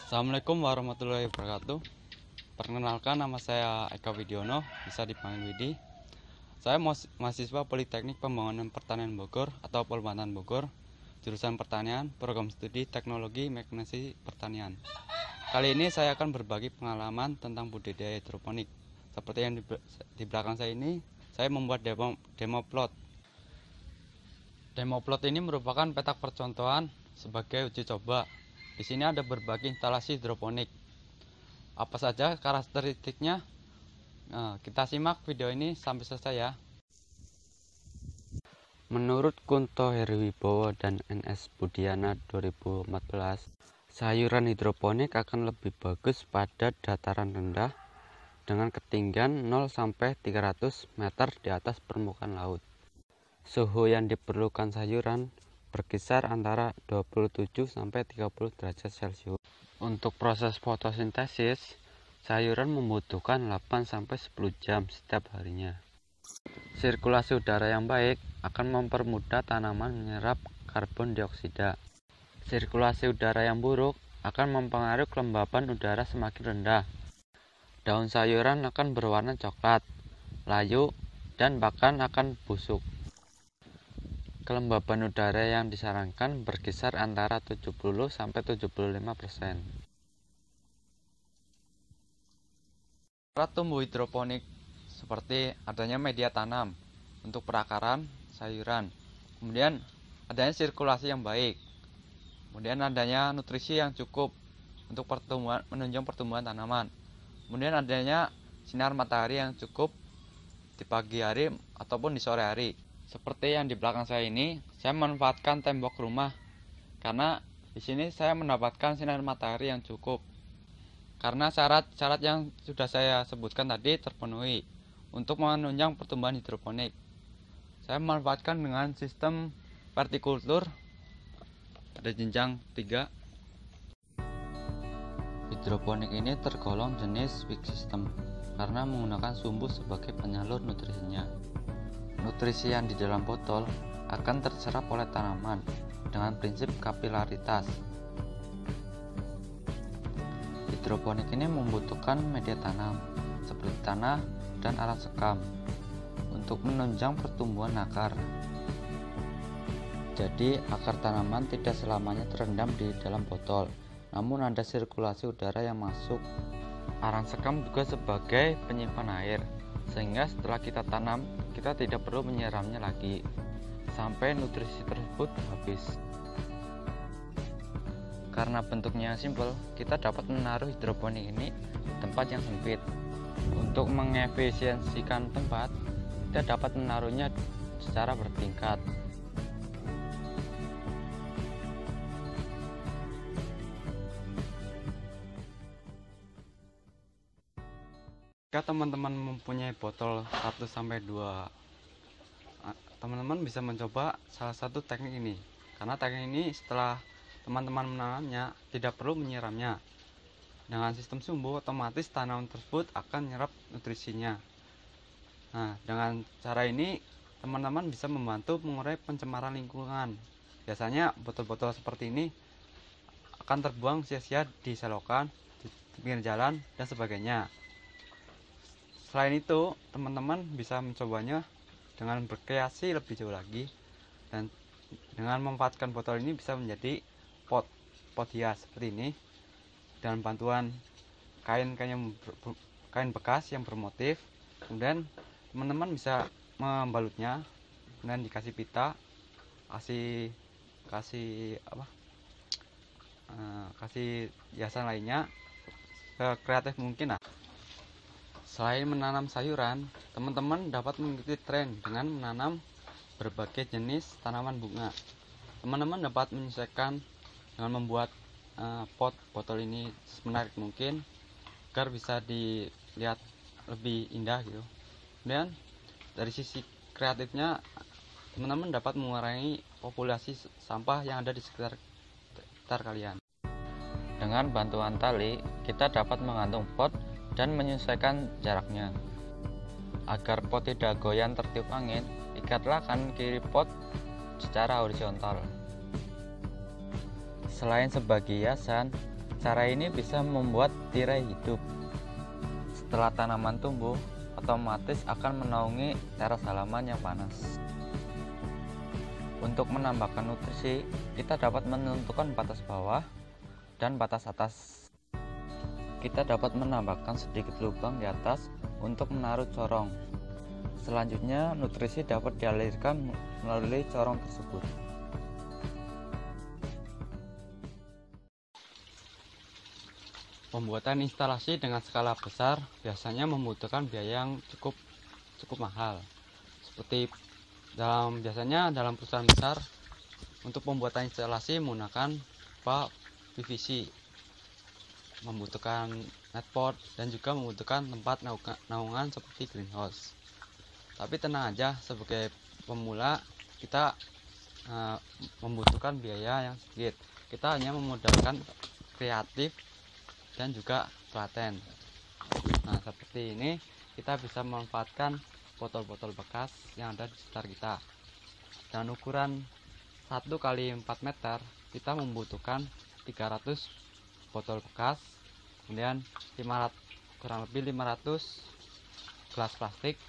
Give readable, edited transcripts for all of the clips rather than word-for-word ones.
Assalamualaikum warahmatullahi wabarakatuh. Perkenalkan, nama saya Eka Widiono, bisa dipanggil Widi. Saya mahasiswa Politeknik Pembangunan Pertanian Bogor atau Polmatan Bogor, jurusan Pertanian, Program Studi Teknologi Mekanisasi Pertanian. Kali ini saya akan berbagi pengalaman tentang budidaya hidroponik. Seperti yang di belakang saya ini, saya membuat demo plot. Demo plot ini merupakan petak percontohan sebagai uji coba. Di sini ada berbagai instalasi hidroponik. Apa saja karakteristiknya? Nah, kita simak video ini sampai selesai ya. Menurut Kunto Heriwibowo dan NS Budiana 2014, sayuran hidroponik akan lebih bagus pada dataran rendah dengan ketinggian 0-300 meter di atas permukaan laut. Suhu yang diperlukan sayuran berkisar antara 27-30 derajat Celcius. Untuk proses fotosintesis, sayuran membutuhkan 8-10 jam setiap harinya. Sirkulasi udara yang baik akan mempermudah tanaman menyerap karbon dioksida. Sirkulasi udara yang buruk akan mempengaruhi kelembaban udara semakin rendah. Daun sayuran akan berwarna coklat, layu, dan bahkan akan busuk. Kelembaban udara yang disarankan berkisar antara 70-75%. Cara tumbuh hidroponik seperti adanya media tanam untuk perakaran sayuran, kemudian adanya sirkulasi yang baik, kemudian adanya nutrisi yang cukup untuk menunjang pertumbuhan tanaman, kemudian adanya sinar matahari yang cukup di pagi hari ataupun di sore hari. Seperti yang di belakang saya ini, saya memanfaatkan tembok rumah karena di sini saya mendapatkan sinar matahari yang cukup. Karena syarat-syarat yang sudah saya sebutkan tadi terpenuhi untuk menunjang pertumbuhan hidroponik. Saya memanfaatkan dengan sistem vertikultur, ada jenjang 3. Hidroponik ini tergolong jenis weak system karena menggunakan sumbu sebagai penyalur nutrisinya. Nutrisi yang di dalam botol akan terserap oleh tanaman dengan prinsip kapilaritas. Hidroponik ini membutuhkan media tanam seperti tanah dan alat sekam untuk menunjang pertumbuhan akar. Jadi akar tanaman tidak selamanya terendam di dalam botol, namun ada sirkulasi udara yang masuk. Arang sekam juga sebagai penyimpan air, sehingga setelah kita tanam, kita tidak perlu menyiramnya lagi sampai nutrisi tersebut habis. Karena bentuknya simpel, kita dapat menaruh hidroponik ini di tempat yang sempit. Untuk mengefisiensikan tempat, kita dapat menaruhnya secara bertingkat. Jika teman-teman mempunyai botol 1-2, teman-teman bisa mencoba salah satu teknik ini. Karena teknik ini setelah teman-teman menanamnya tidak perlu menyiramnya. Dengan sistem sumbu, otomatis tanaman tersebut akan menyerap nutrisinya. Nah, dengan cara ini teman-teman bisa membantu mengurai pencemaran lingkungan. Biasanya botol-botol seperti ini akan terbuang sia-sia di selokan, di pinggir jalan, dan sebagainya. Selain itu, teman-teman bisa mencobanya dengan berkreasi lebih jauh lagi, dan dengan memanfaatkan botol ini bisa menjadi pot hias seperti ini dengan bantuan kain bekas yang bermotif. Kemudian teman-teman bisa membalutnya, kemudian dikasih pita, kasih hiasan lainnya sekreatif mungkin. Selain menanam sayuran, teman-teman dapat mengikuti tren dengan menanam berbagai jenis tanaman bunga. Teman-teman dapat menyesuaikan dengan membuat pot botol ini semenarik mungkin agar bisa dilihat lebih indah gitu. Kemudian dari sisi kreatifnya, teman-teman dapat mengurangi populasi sampah yang ada di sekitar kalian. Dengan bantuan tali, kita dapat menggantung pot dan menyesuaikan jaraknya. Agar pot tidak goyang tertiup angin, ikatlah kanan kiri pot secara horizontal. Selain sebagai hiasan, Cara ini bisa membuat tirai hidup. Setelah tanaman tumbuh, otomatis akan menaungi teras halaman yang panas. Untuk menambahkan nutrisi, kita dapat menentukan batas bawah dan batas atas. Kita dapat menambahkan sedikit lubang di atas untuk menaruh corong. Selanjutnya, nutrisi dapat dialirkan melalui corong tersebut. Pembuatan instalasi dengan skala besar biasanya membutuhkan biaya yang cukup mahal. Seperti biasanya dalam perusahaan besar untuk pembuatan instalasi menggunakan pipa PVC, membutuhkan netpot dan juga membutuhkan tempat naungan seperti greenhouse. Tapi tenang aja, sebagai pemula kita membutuhkan biaya yang sedikit. Kita hanya memodalkan kreatif dan juga telaten. Nah, seperti ini kita bisa memanfaatkan botol-botol bekas yang ada di sekitar kita. Dan ukuran 1 kali 4 meter kita membutuhkan 300 botol bekas, kemudian kurang lebih 500 gelas plastik.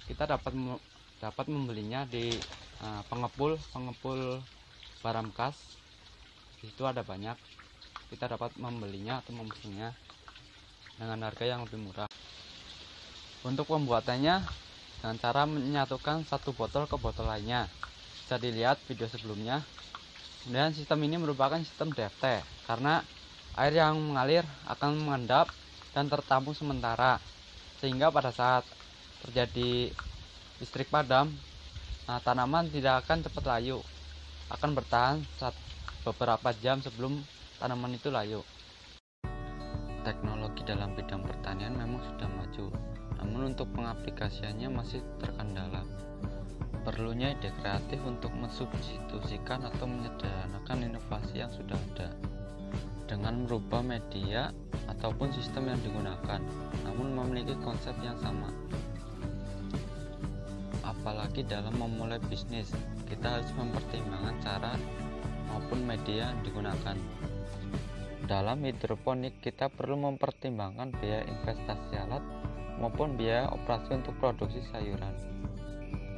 Kita dapat membelinya di pengepul barang bekas. Di situ ada banyak. Kita dapat membelinya atau memesannya dengan harga yang lebih murah. Untuk pembuatannya dengan cara menyatukan satu botol ke botol lainnya, bisa dilihat video sebelumnya. Kemudian sistem ini merupakan sistem DFT karena air yang mengalir akan mengendap dan tertampung sementara, sehingga pada saat terjadi listrik padam, tanaman tidak akan cepat layu, akan bertahan beberapa jam sebelum tanaman itu layu. Teknologi dalam bidang pertanian memang sudah maju, namun untuk pengaplikasiannya masih terkendala. Perlunya ide kreatif untuk mensubstitusikan atau menyederhanakan inovasi yang sudah ada dengan merubah media ataupun sistem yang digunakan, namun memiliki konsep yang sama. Apalagi dalam memulai bisnis, kita harus mempertimbangkan cara maupun media yang digunakan. Dalam hidroponik, kita perlu mempertimbangkan biaya investasi alat maupun biaya operasi untuk produksi sayuran.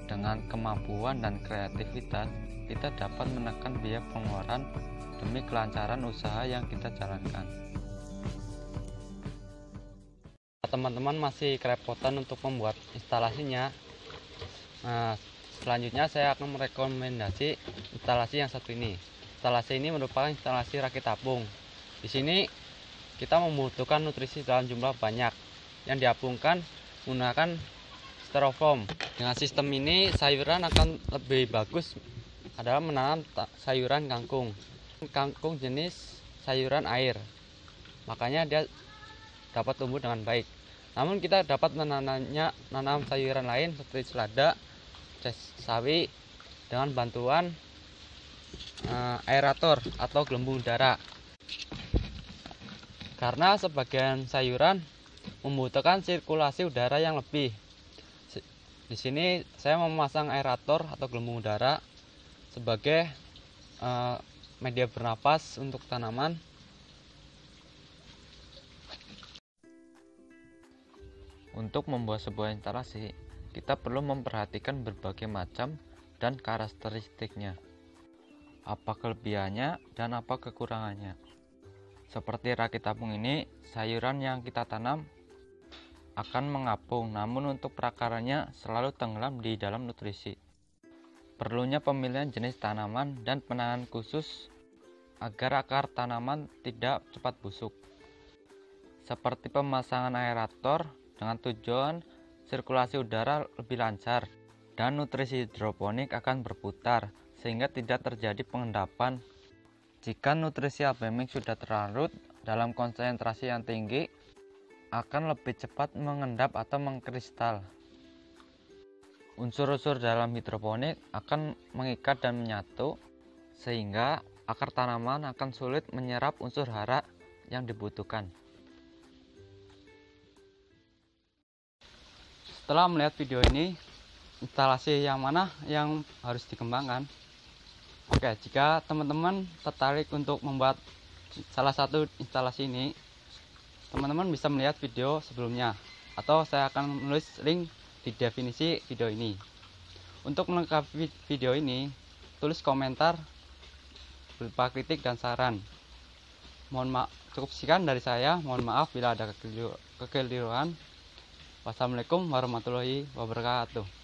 Dengan kemampuan dan kreativitas, kita dapat menekan biaya pengeluaran demi kelancaran usaha yang kita jalankan. Teman-teman masih kerepotan untuk membuat instalasinya. Selanjutnya saya akan merekomendasi instalasi yang satu ini. Instalasi ini merupakan instalasi rakit apung. Di sini kita membutuhkan nutrisi dalam jumlah banyak yang diapungkan menggunakan styrofoam. Dengan sistem ini sayuran akan lebih bagus adalah menanam sayuran kangkung. Kangkung jenis sayuran air, makanya dia dapat tumbuh dengan baik. Namun kita dapat menanam sayuran lain seperti selada, sawi dengan bantuan aerator atau gelembung udara. Karena sebagian sayuran membutuhkan sirkulasi udara yang lebih. Di sini saya memasang aerator atau gelembung udara sebagai media bernapas untuk tanaman. Untuk membuat sebuah instalasi, kita perlu memperhatikan berbagai macam dan karakteristiknya, apa kelebihannya dan apa kekurangannya. Seperti rakit apung ini, sayuran yang kita tanam akan mengapung, namun untuk perakarannya selalu tenggelam di dalam nutrisi. Perlunya pemilihan jenis tanaman dan penanganan khusus agar akar tanaman tidak cepat busuk. Seperti pemasangan aerator dengan tujuan sirkulasi udara lebih lancar dan nutrisi hidroponik akan berputar sehingga tidak terjadi pengendapan. Jika nutrisi albumin sudah terlarut dalam konsentrasi yang tinggi, akan lebih cepat mengendap atau mengkristal. Unsur-unsur dalam hidroponik akan mengikat dan menyatu, sehingga akar tanaman akan sulit menyerap unsur hara yang dibutuhkan. Setelah melihat video ini, instalasi yang mana yang harus dikembangkan? Oke, jika teman-teman tertarik untuk membuat salah satu instalasi ini, teman-teman bisa melihat video sebelumnya, atau saya akan menulis link di definisi video ini. Untuk melengkapi video ini, tulis komentar berupa kritik dan saran. Mohon maaf, cukup sekian dari saya. Mohon maaf bila ada kekeliruan. Wassalamualaikum warahmatullahi wabarakatuh.